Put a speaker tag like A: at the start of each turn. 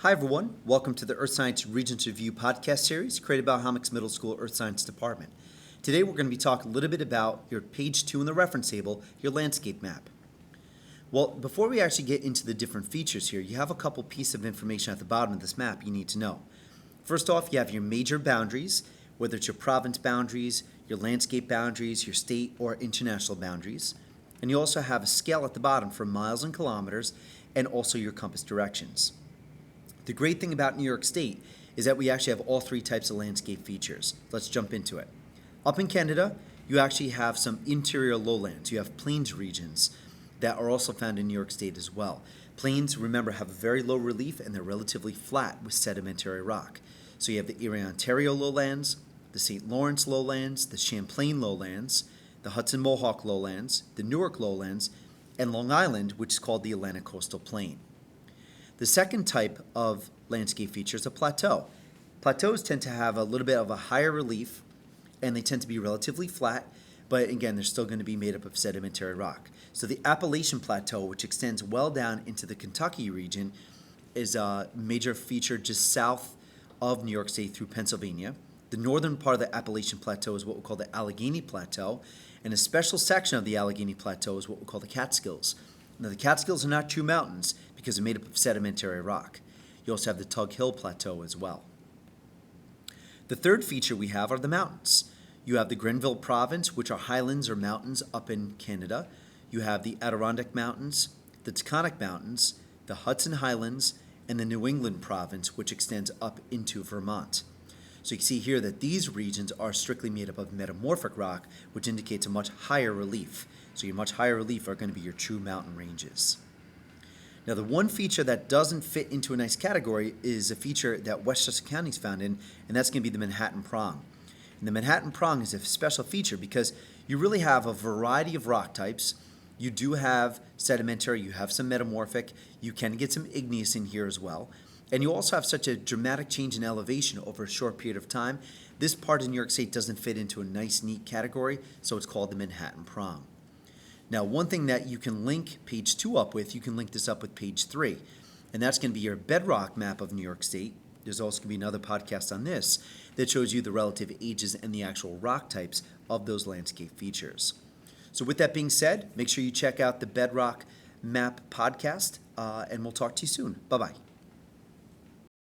A: Hi everyone, welcome to the Earth Science Regions Review podcast series created by Hammock's Middle School Earth Science Department. Today we're going to be talking a little bit about your page 2 in the reference table, your landscape map. Well, before we actually get into the different features here, you have a couple pieces of information at the bottom of this map you need to know. First off, you have your major boundaries, whether it's your province boundaries, your landscape boundaries, your state or international boundaries. And you also have a scale at the bottom for miles and kilometers and also your compass directions. The great thing about New York State is that we actually have all three types of landscape features. Let's jump into it. Up in Canada, you actually have some interior lowlands. You have plains regions that are also found in New York State as well. Plains, remember, have a very low relief and they're relatively flat with sedimentary rock. So you have the Erie, Ontario lowlands, the St. Lawrence lowlands, the Champlain lowlands, the Hudson Mohawk lowlands, the Newark lowlands, and Long Island, which is called the Atlantic Coastal Plain. The second type of landscape feature is a plateau. Plateaus tend to have a little bit of a higher relief and they tend to be relatively flat, but again, they're still going to be made up of sedimentary rock. So the Appalachian Plateau, which extends well down into the Kentucky region, is a major feature just south of New York State through Pennsylvania. The northern part of the Appalachian Plateau is what we call the Allegheny Plateau, and a special section of the Allegheny Plateau is what we call the Catskills. Now, the Catskills are not true mountains because they're made up of sedimentary rock. You also have the Tug Hill Plateau as well. The third feature we have are the mountains. You have the Grenville Province, which are highlands or mountains up in Canada. You have the Adirondack Mountains, the Taconic Mountains, the Hudson Highlands, and the New England Province, which extends up into Vermont. So you can see here that these regions are strictly made up of metamorphic rock, which indicates a much higher relief. So your much higher relief are going to be your true mountain ranges. Now, the one feature that doesn't fit into a nice category is a feature that Westchester County is found in, and that's going to be the Manhattan Prong. And the Manhattan Prong is a special feature because you really have a variety of rock types. You do have sedimentary, you have some metamorphic, you can get some igneous in here as well. And you also have such a dramatic change in elevation over a short period of time. This part of New York State doesn't fit into a nice, neat category, so it's called the Manhattan Prong. Now, one thing that you can link page 2 up with, you can link this up with page 3, and that's going to be your bedrock map of New York State. There's also going to be another podcast on this that shows you the relative ages and the actual rock types of those landscape features. So with that being said, make sure you check out the Bedrock Map podcast, and we'll talk to you soon. Bye-bye.